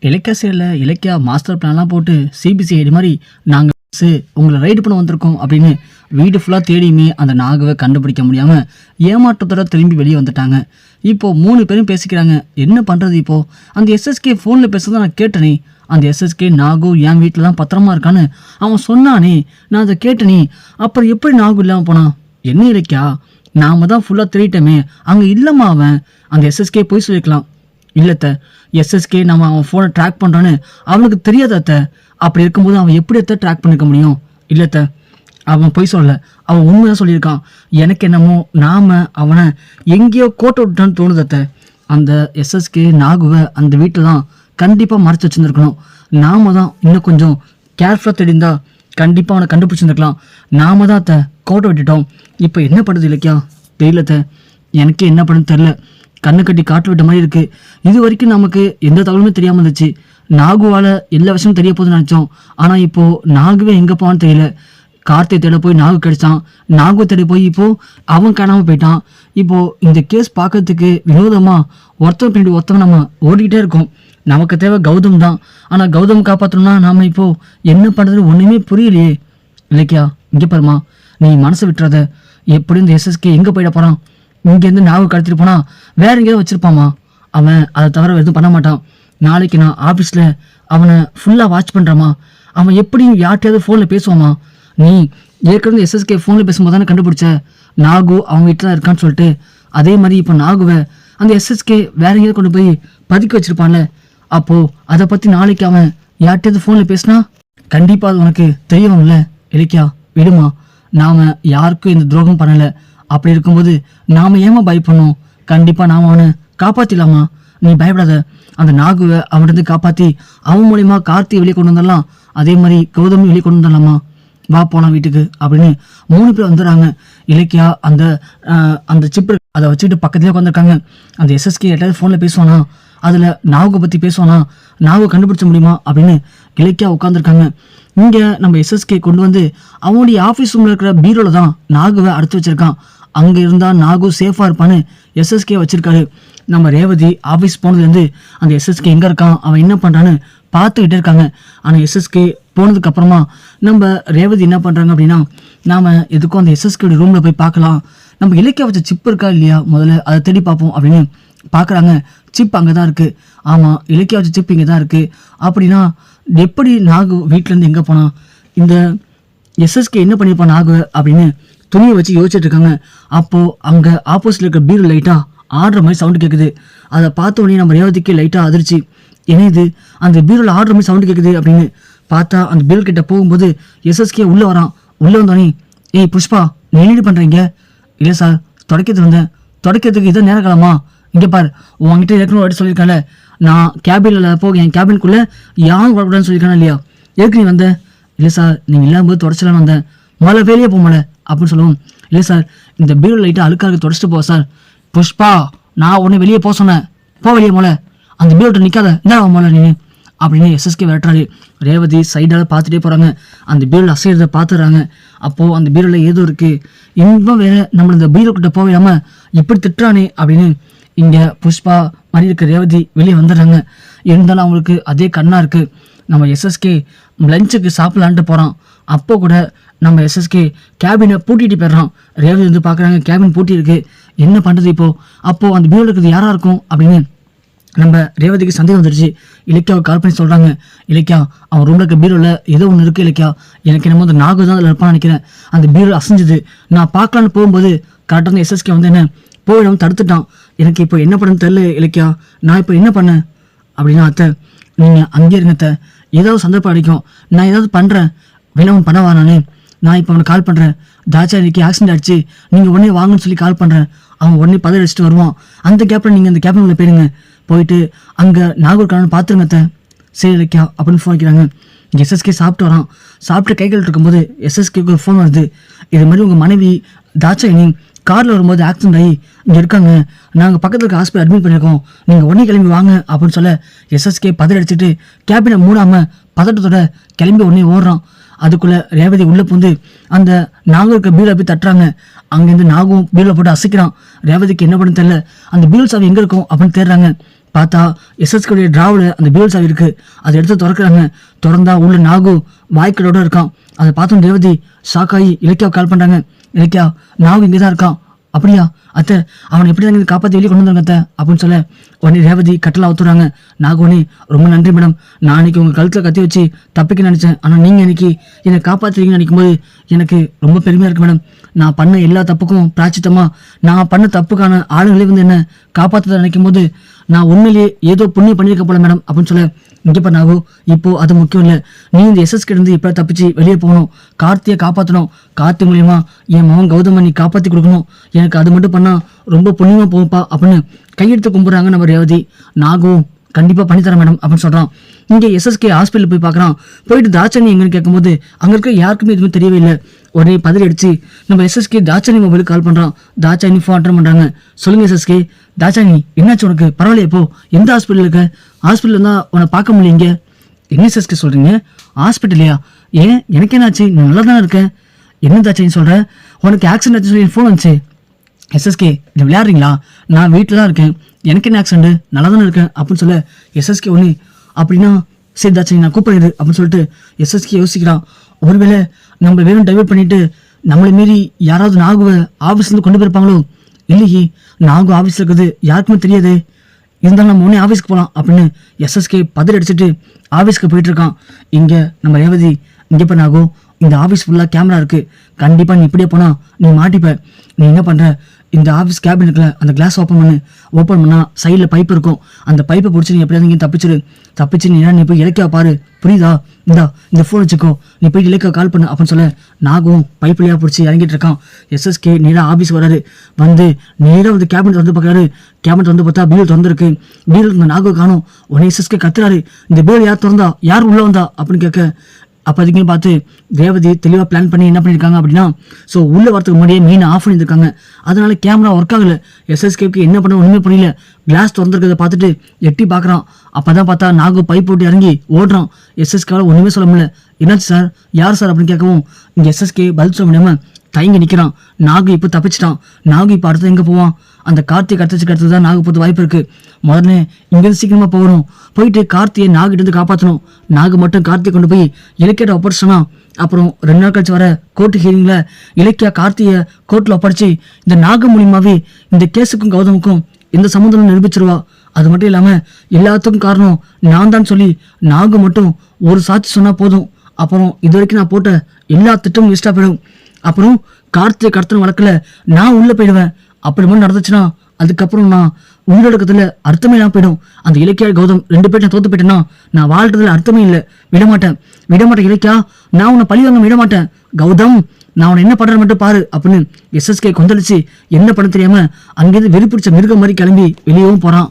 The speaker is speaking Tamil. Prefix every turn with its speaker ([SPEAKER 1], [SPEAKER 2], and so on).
[SPEAKER 1] இலக்கியா சைடில் இலக்கியா மாஸ்டர் பிளான்லாம் போட்டு சிபிசிஐடி மாதிரி நாங்கள் உங்களை ரைடு பண்ண வந்திருக்கோம் அப்படின்னு வீடு ஃபுல்லாக தேடியுமே அந்த நாகுவை கண்டுபிடிக்க முடியாமல் ஏமாற்றத்தோட திரும்பி வெளியே வந்துட்டாங்க. இப்போது 3 பேரும் பேசிக்கிறாங்க. என்ன பண்ணுறது இப்போது? அந்த எஸ்எஸ்கே ஃபோனில் பேசுறதை நான் கேட்டனே. அந்த எஸ்எஸ்கே நாகு என் வீட்டில் தான் பத்திரமா இருக்கான்னு அவன் சொன்னானே, நான் அதை கேட்டனே. அப்புறம் எப்படி நாகு இல்லாமல் போனான்? என்ன இலக்கியா, நாம தான் ஃபுல்லாக தேடிட்டோமே, அங்கே இல்லைம்மா அவன். அந்த எஸ்எஸ்கே போய் சொல்லிக்கலாம். இல்லத்த, எஸ்எஸ்கே நம்ம அவன் ஃபோனை ட்ராக் பண்ணுறான்னு அவனுக்கு தெரியாதத்த. அப்படி இருக்கும்போது அவன் எப்படி ட்ராக் பண்ணிக்க முடியும்? இல்லத்த, அவன் பொய் சொல்லல, அவன் உண்மையாக சொல்லியிருக்கான். எனக்கு என்னமோ நாம அவனை எங்கேயோ கோட்டை விட்டான்னு தோணுதத்த. அந்த எஸ்எஸ்கே நாகுவை அந்த வீட்டில் தான் கண்டிப்பாக மறைச்சி வச்சுருந்துருக்கணும். நாம தான் இன்னும் கொஞ்சம் கேர்ஃபுல்லாக தெரிந்தா கண்டிப்பாக அவனை கண்டுபிடிச்சிருந்துருக்கலாம். நாம தான் கோட்டை விட்டுட்டோம். இப்போ என்ன பண்ணுறது இலக்கியா? தெரியலத்த, எனக்கே என்ன பண்ணுன்னு தெரில. கண்ணு கட்டி காட்டு விட்ட மாதிரி இருக்குது. இது வரைக்கும் நமக்கு எந்த தகவலுமே தெரியாமல் இருந்துச்சு. நாகுவால் எல்லா விஷயமும் தெரிய போதுன்னு நினச்சோம். ஆனால் இப்போது நாகுவே எங்கே போவான்னு தெரியல. கார்த்தியை தேட போய் நாகு கிடைச்சான், நாகு தேட போய் இப்போது அவன் காணாமல் போயிட்டான். இப்போது இந்த கேஸ் பார்க்கறதுக்கு வினோதமாக ஒருத்தன் பின்னாடி ஒருத்தவன் நம்ம ஓடிக்கிட்டே இருக்கோம். நமக்கு தேவை கௌதம் தான். ஆனால் கௌதம் காப்பாற்றணும்னா நாம் இப்போது என்ன பண்ணுறதுன்னு ஒன்றுமே புரியலையே. இலக்கியா, இங்கே பாருமா, நீ மனசை விட்டுறாத. எப்படி இந்த எஸ்எஸ்கே எங்கே போயிட போகிறான்? இங்கேருந்து நாகு கடத்திட்டு போனால் வேற எங்கேயாவது வச்சுருப்பாமா? அவன் அதை தவிர எதுவும் பண்ண மாட்டான். நாளைக்கு நான் ஆஃபீஸில் அவனை ஃபுல்லாக வாட்ச் பண்ணுறாமா. அவன் எப்படி யார்கிட்டையாவது ஃபோனில் பேசுவாமா? நீ ஏற்கனவே எஸ்எஸ்கே ஃபோனில் பேசும்போது தானே கண்டுபிடிச்ச நாகு அவன் வீட்டில் தான் இருக்கான்னு சொல்லிட்டு. அதே மாதிரி இப்போ நாகுவை அந்த எஸ்எஸ்கே வேற எங்கேயாவது கொண்டு போய் பதுக்கி வச்சிருப்பான்ல. அப்போது அதை பற்றி நாளைக்கு அவன் யார்கிட்டையாவது ஃபோனில் பேசினா கண்டிப்பாக அது உனக்கு தெரியவும்ல. இலக்கியா, விடுமா, நாம் யாருக்கும் இந்த துரோகம் பண்ணலை. அப்படி இருக்கும்போது நாம் ஏமா பயப்படணும்? கண்டிப்பாக நாம் அவனை காப்பாற்றிடலாமா. நீ பயப்படாத. அந்த நாகுவை அவன்கிட்ட காப்பாற்றி அவன் மூலியமாக கார்த்தியை வெளியே கொண்டு வந்துடலாம். அதே மாதிரி கௌதமி வெளியே கொண்டு வந்துடலாமா? வா போகலாம் வீட்டுக்கு அப்படின்னு 3 பேர் வந்துடுறாங்க. இலக்கியா அந்த அந்த சிப்பு அதை வச்சுக்கிட்டு பக்கத்துலேயே உட்காந்துருக்காங்க. அந்த எஸ்எஸ்கே யார்ட்டாவது ஃபோனில் பேசுவானா? அதில் நாகுவை பற்றி பேசுவானா? நாகு கண்டுபிடிச்ச முடியுமா அப்படின்னு இலக்கியா உட்காந்துருக்காங்க. இங்கே நம்ம எஸ்எஸ்கே கொண்டு வந்து அவனுடைய ஆஃபீஸ் ரூமில் இருக்கிற பீரோவில் தான் நாகுவை அடைச்சி வச்சிருக்கான். அங்கே இருந்தால் நாகு சேஃபாக இருப்பான்னு எஸ்எஸ்கே வச்சிருக்காரு. நம்ம ரேவதி ஆஃபீஸ் போனதுலேருந்து அந்த எஸ்எஸ்கே எங்கே இருக்கான், அவன் என்ன பண்ணுறான்னு பார்த்துக்கிட்டே இருக்காங்க. ஆனால் எஸ்எஸ்கே போனதுக்கப்புறமா நம்ம ரேவதி என்ன பண்ணுறாங்க அப்படின்னா, நாம் எதுக்கும் அந்த எஸ்எஸ்கேடைய ரூமில் போய் பார்க்கலாம். நம்ம இலக்கிய வச்ச சிப் இருக்கா இல்லையா, முதல்ல அதை தேடி பார்ப்போம் அப்படின்னு பார்க்குறாங்க. சிப் அங்கே தான் இருக்குது. ஆமாம், இலக்கிய வச்ச சிப் இங்கே தான் இருக்குது. அப்படின்னா எப்படி நாகு வீட்டிலேருந்து எங்கே போனான்? இந்த எஸ்எஸ்கே என்ன பண்ணியிருப்பான் நாகு அப்படின்னு துணியை வச்சு யோசிச்சுட்டு இருக்காங்க. அப்போது அங்கே ஆப்போசிட்டில் இருக்கிற பீரோ லைட்டாக ஆடுற மாதிரி சவுண்டு கேட்குது. அதை பார்த்த உடனே நம்ம ரேவதிக்கு லைட்டாக அதிர்ச்சி. ஏன்னா இது அந்த பீரோவில் ஆடுற மாதிரி சவுண்டு கேட்குது அப்படின்னு பார்த்தா அந்த பீரோ கிட்ட போகும்போது எஸ்எஸ்கே உள்ளே வரான். உள்ளே வந்தோடனே, ஏய் புஷ்பா, நீ என்ன பண்ணுறீங்க? இல்லை சார், துடைக்கிறது வந்தேன். துடைக்கிறதுக்கு இதான் நேர காலமா? இங்கே பார், உங்ககிட்ட ஏற்கனவே வாட்டி சொல்லியிருக்காங்க, நான் கேபினில் போக என் கேபினுக்குள்ளே யாரும் வரக்கூடாதுன்னு சொல்லியிருக்கானே இல்லையா? ஏற்கு நீ வந்தேன்? இல்லை சார், நீங்கள் இல்லாமல் தொடச்சலான்னு வந்தேன். மழை வேலையே போகல அப்படின்னு சொல்லுவோம். இல்லை சார், இந்த பீரோ லைட்டாக அழுக்காக தொடச்சிட்டு போ சார். புஷ்பா, நான் உடனே வெளியே போக சொன்னேன். போ வெளியே மோல, அந்த பீரோட்ட நிற்காத, என்ன மோல நீ அப்படின்னு எஸ்எஸ்கே விரட்டுறாரு. ரேவதி சைடால் பார்த்துட்டே போகிறாங்க. அந்த பீரோவில் அசைறதை பார்த்துடுறாங்க. அப்போது அந்த பீரோவில் ஏதோ இருக்குது. இன்னும் வேற நம்மளை இந்த பீரோக்கிட்ட போகாமல் இப்படி திட்டுறானே அப்படின்னு இங்கே புஷ்பா மாதிரி இருக்க ரேவதி வெளியே வந்துடுறாங்க. இருந்தாலும் அவங்களுக்கு அதே கண்ணாக இருக்குது. நம்ம எஸ்எஸ்கே லஞ்சுக்கு சாப்பிட்லான்ட்டு போகிறான். அப்போ கூட நம்ம எஸ்எஸ்கே கேபினை பூட்டிட்டு போயிடுறான். ரேவதி வந்து பார்க்குறாங்க, கேபின் பூட்டி இருக்குது. என்ன பண்ணுறது இப்போது? அப்போது அந்த பீரோவில் இருக்கிறது யாராக இருக்கும் அப்படின்னு நம்ம ரேவதிக்கு சந்தேகம் வந்துடுச்சு. இலக்கியாவை கால் பண்ணி சொல்கிறாங்க, இலக்கியா, அவன் ரூமில் இருக்க பீரோவில் ஏதோ ஒன்று இருக்குது இலக்கியா. எனக்கு என்னமோ அந்த நாகு தான் அதில் இருப்பான்னு நினைக்கிறேன். அந்த பீரோ அசைஞ்சுது. நான் பார்க்கலான்னு போகும்போது கரெக்டாக வந்து எஸ்எஸ்கே வந்து என்ன போயிடும் தடுத்துட்டான். எனக்கு இப்போ என்ன பண்ணுன்னு தெரியல இலக்கியா. நான் இப்போ என்ன பண்ணேன் அப்படின்னா, அத்தை நீங்கள் அங்கே இருங்க அத்தை, ஏதாவது சந்தர்ப்பம் அடிக்கும், நான் ஏதாவது பண்ணுறேன், வேணாம் பண்ணவா நான் இப்போ அவனை கால் பண்ணுறேன். தாச்சா இன்னைக்கு ஆக்சிடென்ட் ஆகிடுச்சு, நீங்கள் உடனே வாங்கன்னு சொல்லி கால் பண்ணுறேன். அவன் உடனே பதவி அடிச்சுட்டு வருவான். அந்த கேப்பில் நீங்கள் அந்த கேபின் உள்ள போயிடுங்க, போயிட்டு அங்கே நாகூர் காரன் பார்த்துருங்க அத்தை. சரி இலக்கியா அப்படின்னு ஃபோன் வைக்கிறாங்க. எஸ்எஸ்கே சாப்பிட்டு வரான். சாப்பிட்டு கை கழுவிட்டு இருக்கும்போது எஸ்எஸ்கேக்கு ஒரு ஃபோன் வருது. இது மாதிரி உங்கள் மனைவி தாச்சா இனி காரில் வரும்போது ஆக்சிடென்ட் ஆகி இங்கே இருக்காங்க, நாங்கள் பக்கத்தில் இருக்க ஹாஸ்பிட்டல் அட்மிட் பண்ணியிருக்கோம், நீங்கள் உடனே கிளம்பி வாங்க அப்படின்னு சொல்ல எஸ்எஸ்கே பதறி அடிச்சுட்டு கேபினை மூடாமல் பதட்டத்தோட கிளம்பி உடனே ஓடுறான். அதுக்குள்ளே ரேவதி உள்ளே புந்து அந்த நாகம் இருக்க பீரோ போய் தட்டுறாங்க. அங்கேருந்து நாகும் பீரோவில் போட்டு அசைக்கிறான். ரேவதிக்கு என்ன பண்ணு தெரியல. அந்த பீரோ சாவி எங்கே இருக்கும் அப்படின்னு தேடுறாங்க. பார்த்தா எஸ்எஸ்கேடைய டிராவில் அந்த பியூல் சாவி இருக்கு. அதை எடுத்து திறக்கிறாங்க. திறந்தா உள்ள நாகு வாய்க்கலோட இருக்கான். அதை பார்த்தோம் ரேவதி ஷாக்காகி இலக்கியாவை கால் பண்ணுறாங்க. இலக்கியா, நாகு இங்கே தான் இருக்கான். அப்படியா அத்தை, அவனை எப்படி தாங்க காப்பாற்றி வெளியே கொண்டு வந்தாங்க அத்தை அப்படின்னு சொல்ல உடனே ரேவதி கட்டளை அவுத்துறாங்க. நாகோனே, ரொம்ப நன்றி மேடம். நான் அன்றைக்கி உங்கள் கழுத்தில் கத்தி வச்சு தப்பிக்க நினச்சேன். ஆனால் நீங்கள் இன்னைக்கு என்னை காப்பாற்றுறீங்கன்னு நினைக்கும் போது எனக்கு ரொம்ப பெருமையாக இருக்குது மேடம். நான் பண்ண எல்லா தப்புக்கும் பிராச்சித்தமாக நான் பண்ண தப்புக்கான ஆளுங்களே என்ன காப்பாற்றுறதை நினைக்கும் போது நான் உண்மையிலேயே ஏதோ புண்ணியம் பண்ணியிருக்க போல மேடம் அப்படின்னு சொல்ல, இங்கே பண்ணாகும் இப்போது அது முக்கியம் இல்லை. நீ இந்த எஸ்எஸ்கிட்டேருந்து இப்போ தப்பிச்சு வெளியே போகணும். கார்த்தியை காப்பாற்றணும். கார்த்தி மூலியமா என் மகன் கௌதமை நீ காப்பாற்றி கொடுக்கணும். எனக்கு அது மட்டும் பண்ணால் ரொம்ப புண்ணியமாக போகும்ப்பா அப்படின்னு கையெடுத்து கும்பிட்றாங்க நம்ம ரேவதி. நாகும் கண்டிப்பாக பண்ணித்தரேன் மேடம் அப்படின்னு சொல்கிறான். இங்கே எஸ்எஸ்கே ஹாஸ்பிட்டல் போய் பார்க்குறான். போயிட்டு தாட்சாணி எங்கன்னு கேட்கும்போது அங்கே இருக்க யாருக்குமே எதுவுமே தெரியவே இல்லை. உடனே பதறி அடிச்சு நம்ம எஸ்எஸ்கே தாட்சாணி மொபைலுக்கு கால் பண்ணுறான். தாட்சாணி ஃபோன் அட்டன் பண்ணுறாங்க. சொல்லுங்கள் எஸ்எஸ்கே. தாட்சாணி, என்னாச்சு உனக்கு? பரவாயில்லையே, இப்போ எந்த ஹாஸ்பிட்டல் இருக்க? ஹாஸ்பிட்டல் இருந்தால் உன்னை பார்க்க முடியலைங்க. என்ன எஸ்எஸ்கே சொல்கிறீங்க? ஹாஸ்பிட்டலையா? ஏன், எனக்கு என்னாச்சு? நான் நல்லா தானே இருக்கேன். என்ன தாட்சாணி சொல்கிற? உனக்கு ஆக்சிடென்ட் ஆச்சு சொல்லி ஃபோன் வந்துச்சு. எஸ்எஸ்கே, இது விளையாடுறீங்களா? நான் வீட்டில் தான் இருக்கேன். எனக்கு என்ன ஆக்சிடென்ட்? நல்லா தானே இருக்கேன் அப்படின்னு சொல்ல எஸ்எஸ்கே ஒன்று அப்படின்னா சரி தாட்சாணி நான் கூப்பிடுறது அப்படின்னு சொல்லிட்டு எஸ்எஸ்கே யோசிக்கிறான். ஒருவேளை நம்ம வேணும் டைவர்ட் பண்ணிட்டு நம்மளை மீறி யாராவது நாகுவை ஆஃபீஸ்லேருந்து கொண்டு போயிருப்பாங்களோ? இல்லையே, நாகு ஆஃபீஸில் இருக்கிறது யாருக்குமே தெரியாது. இருந்தாலும் நம்ம உடனே ஆஃபீஸ்க்கு போகலாம் அப்படின்னு எஸ்எஸ்கே பதறி அடிச்சுட்டு ஆஃபீஸ்க்கு போயிட்டு இருக்கான். இங்கே நம்ம ரேவதி, இங்கே இப்போ நாகும் இந்த ஆஃபீஸ் ஃபுல்லாக கேமரா இருக்குது. கண்டிப்பாக நீ இப்படியே போனால் நீ மாட்டிப்ப. நீ என்ன பண்ணுற, இந்த ஆஃபீஸ் கேபின் இருக்குல்ல, அந்த கிளாஸ் ஓப்பன் பண்ணால் சைடில் பைப் இருக்கும். அந்த பைப்பை பிடிச்சி நீ எப்படியாவது இங்கே தப்பிச்சு நீ போய் இலக்கியா பாரு, புரியுதா? இந்த ஃபோன் வச்சுக்கோ, நீ போய் இலக்கியா கால் பண்ணு அப்படின்னு சொல்ல நாகும் பைப்லையாக பிடிச்சி இறங்கிட்டு இருக்கான். எஸ்எஸ்கே நேராக ஆஃபீஸ் வராரு. நேராக வந்து கேபின் திறந்து பார்க்குறாரு. கேபின் திறந்து பார்த்தா பீல் திறந்துருக்கு. பீல் இந்த நாகு காணும். உடனே எஸ்எஸ்கே கத்துறாரு, இந்த பீல் யார் திறந்தா, யார் உள்ளே வந்தா அப்படின்னு கேட்க அப்போ அதுக்குன்னு பார்த்து ரேவதி தெளிவாக பிளான் பண்ணி என்ன பண்ணியிருக்காங்க அப்படின்னா, ஸோ உள்ளே வரதுக்கு முன்னாடியே மீனை ஆஃப் பண்ணியிருக்காங்க. அதனால கேமரா ஒர்க் ஆகலை. எஸ்எஸ்கேக்கு என்ன பண்ண ஒன்றுமே புரியல. கிளாஸ் திறந்துருக்கிறத பார்த்துட்டு எட்டி பார்க்குறான். அப்போ தான் பார்த்தா நாகு பைப் போட்டு இறங்கி ஓடுறான். எஸ்எஸ்கேவால் ஒன்றுமே சொல்ல முடியல. என்னாச்சு சார், யார் சார் அப்படின்னு கேட்கவும் இங்கே எஸ்எஸ்கே பதில் சொல்ல முடியாமல் தயங்கி நிற்கிறான். நாகு இப்போ தப்பிச்சிட்டான். நாகு இப்போ அடுத்து எங்கே போவான்? அந்த கார்த்திகை கத்தச்சுக்கு அடுத்து தான் நாகு போது வாய்ப்பு இருக்குது. முதல்ல இங்கேருந்து சீக்கிரமாக போகணும். போயிட்டு கார்த்தியை நாகிட்டேருந்து காப்பாற்றணும். நாகு மட்டும் கார்த்தியை கொண்டு போய் இலக்கியாட்ட ஒப்படைச்சோன்னா அப்புறம் 2 நாள் கழிச்சு வர கோர்ட்டு ஹியரிங்கில் இலக்கியா கார்த்தியை கோர்ட்டில் ஒப்படைச்சி இந்த நாகு மூலியமாகவே இந்த கேஸுக்கும் கௌதமுக்கும் எந்த சம்மந்தமும் நிரூபிச்சிருவா. அது மட்டும் இல்லாமல் எல்லாத்துக்கும் காரணம் நான் தான் சொல்லி நாகு மட்டும் ஒரு சாட்சி சொன்னால் போதும். அப்புறம் இது வரைக்கும் நான் போட்ட எல்லா திட்டமும் வேஸ்ட்டாக போயிடும். அப்புறம் கார்த்திகை கடத்தல் வழக்கில் நான் உள்ளே போயிடுவேன். அப்படி மட்டும் நடந்துச்சுன்னா அதுக்கப்புறம் நான் உயிரோடக்கத்தில் அர்த்தமே இல்லாமல் போயிடும். அந்த இலக்கியா கௌதம் 2 பேர் நான் தோற்று போயிட்டேன்னா நான் வாழ்றதுல அர்த்தமே இல்லை. விடமாட்டேன் இலக்கியா, நான் உன்னை பழி வாங்க விடமாட்டேன். கௌதம், நான் உன்னை என்ன பண்ணுறேன் மட்டும் பாரு அப்படின்னு எஸ்எஸ்கே கொந்தளிச்சு என்ன பண்ண தெரியாமல் அங்கேருந்து வெறி பிடிச்ச மிருகம் மாதிரி கிளம்பி வெளியவும் போகிறான்.